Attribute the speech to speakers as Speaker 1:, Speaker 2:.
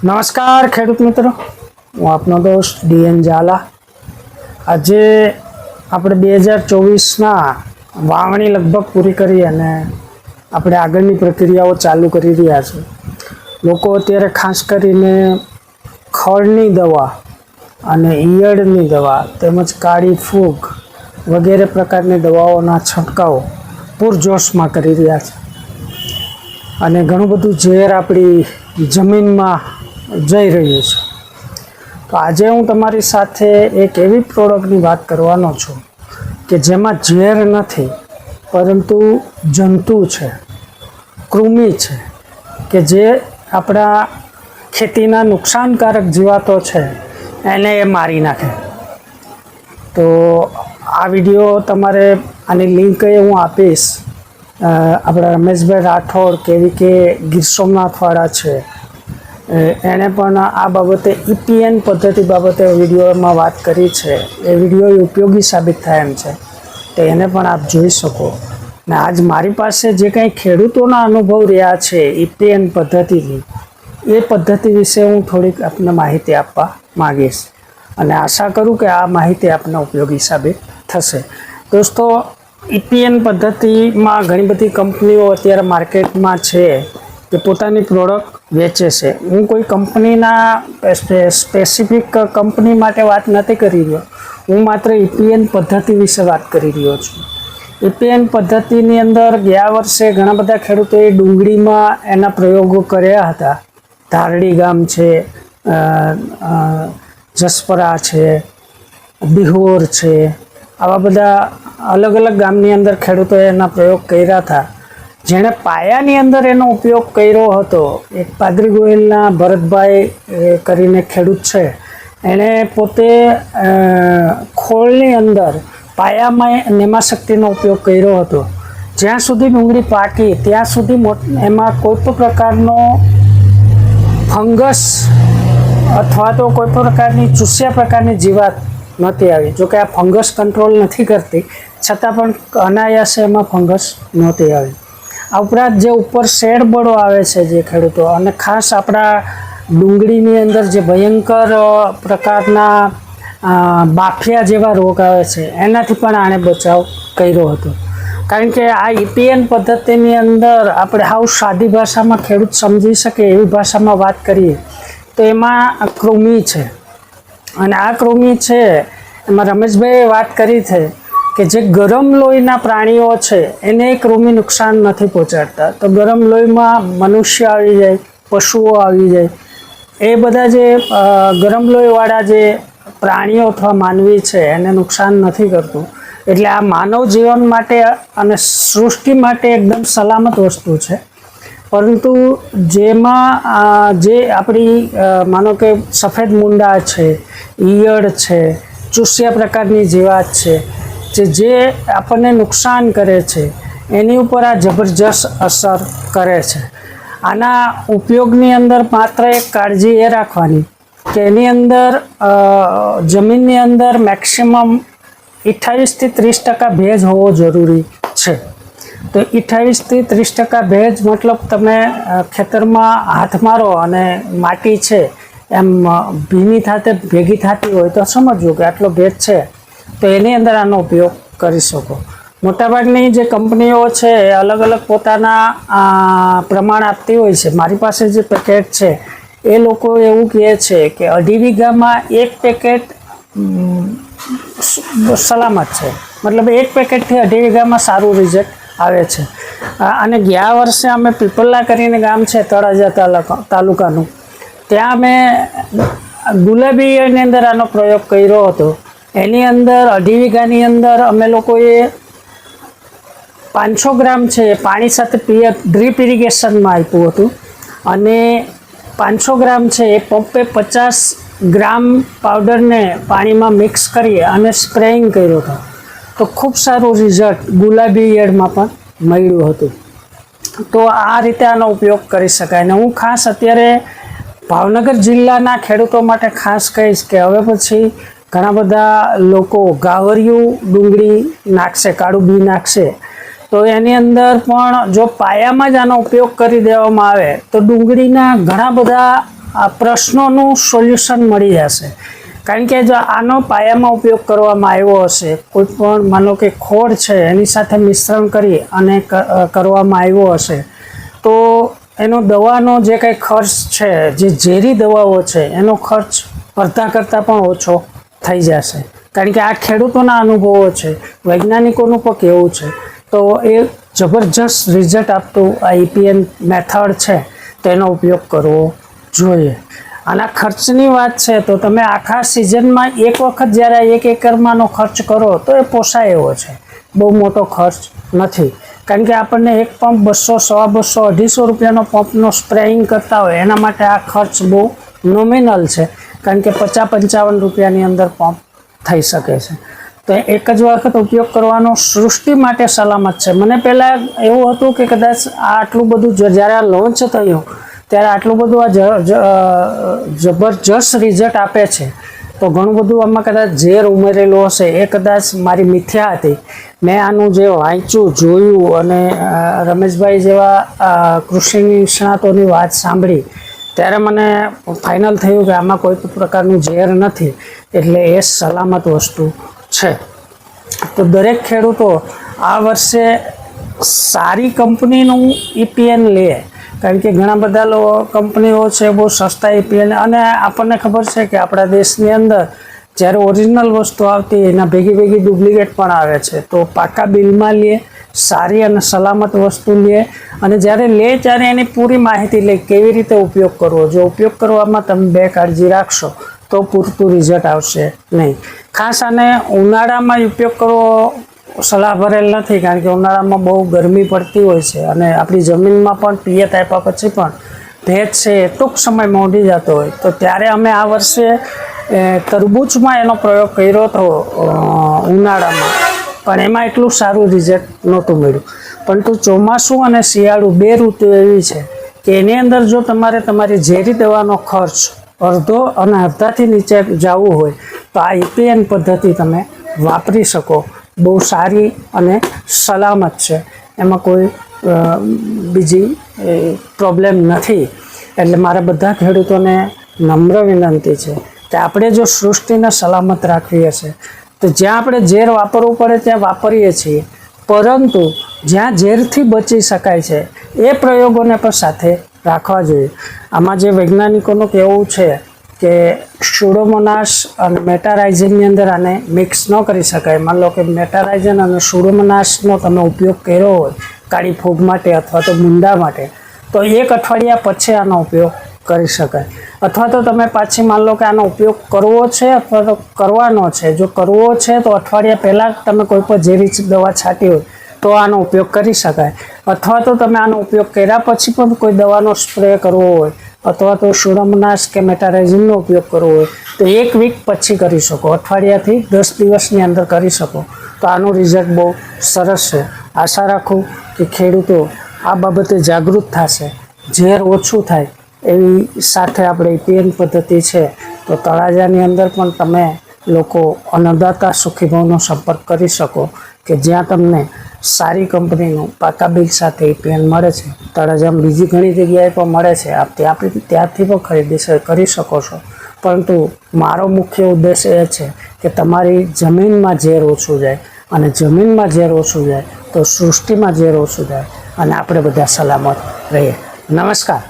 Speaker 1: નમસ્કાર ખેડૂત મિત્રો, હું આપનો દોસ્ત ડીએન ઝાલા. આજે આપણે 2024ના વાવણી લગભગ પૂરી કરી અને આપણે આગળની પ્રક્રિયાઓ ચાલુ કરી રહ્યા છે. લોકો અત્યારે ખાસ કરીને ખળની દવા અને ઈયળની દવા તેમજ કાળી ફૂગ વગેરે પ્રકારની દવાઓના છંટકાવ પૂરજોશમાં કરી રહ્યા છે અને ઘણું બધું ઝેર આપણી જમીનમાં જઈ રહ્યું છે. તો આજે હું તમારી સાથે એક એવી પ્રોડક્ટની વાત કરવાનો છું કે જેમાં ઝેર નથી પરંતુ જંતુ છે, કૃમિ છે, કે જે આપણા ખેતીના નુકસાનકારક જીવાતો છે એને એ મારી નાખે. તો આ વિડીયો તમારે આની લિંક હું આપીશ. આપણા રમેશભાઈ રાઠોડ કેવી ગીર સોમનાથવાળા છે, એણે પણ આ બાબતે EPN પદ્ધતિ બાબતે વિડીયોમાં વાત કરી છે. એ વિડીયો ઉપયોગી સાબિત થાય એમ છે, તો એને પણ આપ જોઈ શકો. ને આજ મારી પાસે જે કંઈ ખેડૂતોના અનુભવ રહ્યા છે EPN પદ્ધતિની, એ પદ્ધતિ વિશે હું થોડીક આપને માહિતી આપવા માગીશ અને આશા કરું કે આ માહિતી આપને ઉપયોગી સાબિત થશે. દોસ્તો, EPN પદ્ધતિમાં ઘણી બધી કંપનીઓ અત્યારે માર્કેટમાં છે કે પોતાની પ્રોડક્ટ વેચે છે. હું કોઈ કંપનીના સ્પેસિફિક કંપની માટે વાત નથી કરી રહ્યો, હું માત્ર EPN પદ્ધતિ વિશે વાત કરી રહ્યો છું. EPN પદ્ધતિની અંદર ગયા વર્ષે ઘણા બધા ખેડૂતોએ ડુંગળીમાં એના પ્રયોગો કર્યા હતા. ધારડી ગામ છે, જસપરા છે, બિહોર છે, આવા બધા અલગ અલગ ગામની અંદર ખેડૂતોએ એના પ્રયોગ કર્યા હતા. જેણે પાયાની અંદર એનો ઉપયોગ કર્યો હતો, એક પાદરી ગોહિલના ભરતભાઈ કરીને ખેડૂત છે, એણે પોતે ખોળની અંદર પાયામાં નેમાશક્તિનો ઉપયોગ કર્યો હતો. જ્યાં સુધી ડુંગળી પાકી ત્યાં સુધી એમાં કોઈ પણ પ્રકારનો ફંગસ અથવા તો કોઈ પણ પ્રકારની ચૂસ્યા પ્રકારની જીવાત નહોતી આવી. જોકે આ ફંગસ કંટ્રોલ નથી કરતી, છતાં પણ અનાયાસે એમાં ફંગસ નહોતી આવી. આ ઉપરાંત જે ઉપર શેડ બળો આવે છે જે ખેડૂતો, અને ખાસ આપણા ડુંગળીની અંદર જે ભયંકર પ્રકારના બાફિયા જેવા રોગ આવે છે, એનાથી પણ આણે બચાવ કર્યો હતો. કારણ કે આ EPN પદ્ધતિની અંદર આપણે હાવ સાદી ભાષામાં ખેડૂત સમજી શકે એવી ભાષામાં વાત કરીએ તો એમાં કૃમિ છે. અને આ કૃમિ છે એમાં રમેશભાઈએ વાત કરી છે કે જે ગરમ લોહીના પ્રાણીઓ છે એને કૃમિ નુકસાન નથી પહોંચાડતા. તો ગરમ લોહીમાં મનુષ્ય આવી જાય, પશુઓ આવી જાય, એ બધા જે ગરમ લોહીવાળા જે પ્રાણીઓ અથવા માનવી છે એને નુકસાન નથી કરતું. એટલે આ માનવ જીવન માટે અને સૃષ્ટિ માટે એકદમ સલામત વસ્તુ છે. પરંતુ જેમાં જે આપણી માનો કે સફેદ મૂંડા છે, ઈયળ છે, ચૂસ્યા પ્રકારની જીવાત છે, જે આપણને નુકસાન કરે છે, એની ઉપર આ જબરજસ્ત અસર કરે છે. આના ઉપયોગની અંદર માત્ર એક કાળજી એ રાખવાની કે એની અંદર જમીનની અંદર મેક્સિમમ 28થી 30% ભેજ હોવો જરૂરી છે. તો 28થી 30% ભેજ મતલબ તમે ખેતરમાં હાથ મારો અને માટી છે એમ ભેગી થતી હોય તો સમજવું કે આટલો ભેજ છે, તો એની અંદર આનો ઉપયોગ કરી શકો. મોટાભાગની જે કંપનીઓ છે એ અલગ અલગ પોતાના પ્રમાણ આપતી હોય છે. મારી પાસે જે પેકેટ છે એ લોકો એવું કહે છે કે 2.5 વીઘામાં 1 પેકેટ સલામત છે. મતલબ 1 પેકેટથી 2.5 વીઘામાં સારું રિઝલ્ટ આવે છે. અને ગયા વર્ષે અમે પીપલ્લા કરીને ગામ છે તળાજા તાલુકાનું, ત્યાં અમે ગુલાબી ઈયળની અંદર આનો પ્રયોગ કર્યો હતો. એની અંદર 2.5 વીઘાની અંદર અમે લોકોએ 500 ગ્રામ છે પાણી સાથે ડ્રીપ ઇરિગેશનમાં આપ્યું હતું અને 500 ગ્રામ છે એ પંપે 50 ગ્રામ પાવડરને પાણીમાં મિક્સ કરી અને સ્પ્રેઇંગ કર્યો હતો. તો ખૂબ સારું રિઝલ્ટ ગુલાબી ઈયળમાં પણ મળ્યું હતું. તો આ રીતે આનો ઉપયોગ કરી શકાય. અને હું ખાસ અત્યારે ભાવનગર જિલ્લાના ખેડૂતો માટે ખાસ કહીશ કે હવે પછી ઘણા બધા લોકો ગાવરિયું ડુંગળી નાખશે, કાળું બી નાખશે, તો એની અંદર પણ જો પાયામાં જ આનો ઉપયોગ કરી દેવામાં આવે તો ડુંગળીના ઘણા બધા આ પ્રશ્નોનું સોલ્યુશન મળી જશે. કારણ કે જો આનો પાયામાં ઉપયોગ કરવામાં આવ્યો હશે, કોઈ પણ માનો કે ખોળ છે એની સાથે મિશ્રણ કરી અને કરવામાં આવ્યો હશે, તો એનો દવાનો જે કંઈ ખર્ચ છે, જે ઝેરી દવાઓ છે એનો ખર્ચ અડધા કરતાં પણ ઓછો થઈ જશે. કારણ કે આ ખેડૂતોના અનુભવો છે, વૈજ્ઞાનિકોનું પણ કહેવું છે. તો એ જબરજસ્ત રિઝલ્ટ આપતું આ EPN મેથડ છે, તેનો ઉપયોગ કરવો જોઈએ. આના ખર્ચની વાત છે તો તમે આખા સિઝનમાં એક વખત જ્યારે 1 એકરમાંનો ખર્ચ કરો તો એ પોસાય એવો છે, બહુ મોટો ખર્ચ નથી. કારણ કે આપણને એક પંપ 200, 150, 250 રૂપિયાનો પંપનો સ્પ્રેઇંગ કરતા હોય એના માટે આ ખર્ચ બહુ નોમિનલ છે. કારણ કે 50-55 રૂપિયાની અંદર પંપ થઈ શકે છે. તો એક જ વખત ઉપયોગ કરવાનો સૃષ્ટિ માટે સલામત છે. મને પહેલાં એવું હતું કે કદાચ આ આટલું બધું જ્યારે આ લોન્ચ થયું ત્યારે આટલું બધું આ જબરજસ્ત રિઝલ્ટ આપે છે તો ઘણું બધું આમાં કદાચ ઝેર ઉમેરેલું હશે, એ કદાચ મારી મિથ્યા હતી. મેં આનું જે વાંચ્યું, જોયું અને રમેશભાઈ જેવા કૃષિ નિષ્ણાતોની વાત સાંભળી ત્યારે મને ફાઇનલ થયું કે આમાં કોઈ પ્રકારનું ઝેર નથી, એટલે એ સલામત વસ્તુ છે. તો દરેક ખેડૂતો આ વર્ષે સારી કંપનીનું EPN લે. કારણ કે ઘણા બધા કંપનીઓ છે બહુ સસ્તા EPN, અને આપણને ખબર છે કે આપણા દેશની અંદર જ્યારે ઓરિજિનલ વસ્તુ આવતી એના ભેગી ડુપ્લિકેટ પણ આવે છે. તો પાકા બિલમાં લે, સારી અને સલામત વસ્તુ લે, અને જ્યારે લે ત્યારે એની પૂરી માહિતી લે કેવી રીતે ઉપયોગ કરવો. જો ઉપયોગ કરવામાં તમે બેકાળજી રાખશો તો પૂરતું રિઝલ્ટ આવશે નહીં. ખાસ આને ઉનાળામાં ઉપયોગ કરવો સલાહ ભરેલ નથી, કારણ કે ઉનાળામાં બહુ ગરમી પડતી હોય છે અને આપણી જમીનમાં પણ પિયત આપ્યા પછી પણ ભેજ છે એ ટૂંક સમયમાં ઉડી જતો હોય. તો ત્યારે અમે આ વર્ષે તરબૂચમાં એનો પ્રયોગ કર્યો હતો ઉનાળામાં, પણ એમાં એટલું સારું રિઝલ્ટ નહોતું મળ્યું. પરંતુ ચોમાસું અને શિયાળુ 2 ઋતુ એવી છે કે એની અંદર જો તમારે તમારી ઝેરી દવાનો ખર્ચ અડધો અને અડધાથી નીચે જવું હોય તો આ EPN પદ્ધતિ તમે વાપરી શકો. બહુ સારી અને સલામત છે, એમાં કોઈ બીજી પ્રોબ્લેમ નથી. એટલે મારા બધા ખેડૂતોને નમ્ર વિનંતી છે કે આપણે જો સૃષ્ટિને સલામત રાખવી હશે તો જ્યાં આપણે ઝેર વાપરવું પડે ત્યાં વાપરીએ છીએ, પરંતુ જ્યાં ઝેરથી બચી શકાય છે એ પ્રયોગોને પણ સાથે રાખવા જોઈએ. આમાં જે વૈજ્ઞાનિકોનું કહેવું છે કે સ્યુડોમોનાસ અને મેટારાઇઝનની અંદર આને મિક્સ ન કરી શકાય. માન લો કે મેટારાઇઝન અને સ્યુડોમોનાસનો તમે ઉપયોગ કર્યો હોય કાળી ફૂગ માટે અથવા તો મુંડા માટે, તો 1 અઠવાડિયા પછી આનો ઉપયોગ કરી શકાય. અથવા તો તમે પાછી માન લો કે આનો ઉપયોગ કરવો છે અથવા તો કરવાનો છે. જો કરવો છે તો અઠવાડિયા પહેલાં તમે કોઈ પણ ઝેરી દવા છાંટી હોય તો આનો ઉપયોગ કરી શકાય. અથવા તો તમે આનો ઉપયોગ કર્યા પછી પણ કોઈ દવાનો સ્પ્રે કરવો હોય અથવા તો સ્યુડોમોનાસ કે મેટારાઇઝનનો ઉપયોગ કરવો હોય તો 1 વીક પછી કરી શકો, અઠવાડિયાથી 10 દિવસની અંદર કરી શકો. તો આનું રિઝલ્ટ બહુ સરસ છે. આશા રાખું કે ખેડૂતો આ બાબતે જાગૃત થશે, ઝેર ઓછું થાય એવી સાથે આપણે EPN પદ્ધતિ છે. તો તળાજાની અંદર પણ તમે લોકો અન્નદાતા સુખીભાવનો સંપર્ક કરી શકો કે જ્યાં તમને સારી કંપનીનું પાકા બિલ સાથે EPN મળે છે. તળાજામાં બીજી ઘણી જગ્યાએ પણ મળે છે, આપ ત્યાંથી પણ ખરીદી કરી શકો છો. પરંતુ મારો મુખ્ય ઉદ્દેશ એ છે કે તમારી જમીનમાં ઝેર ઓછું જાય, અને જમીનમાં ઝેર ઓછું જાય તો સૃષ્ટિમાં ઝેર ઓછું જાય અને આપણે બધા સલામત રહીએ. નમસ્કાર.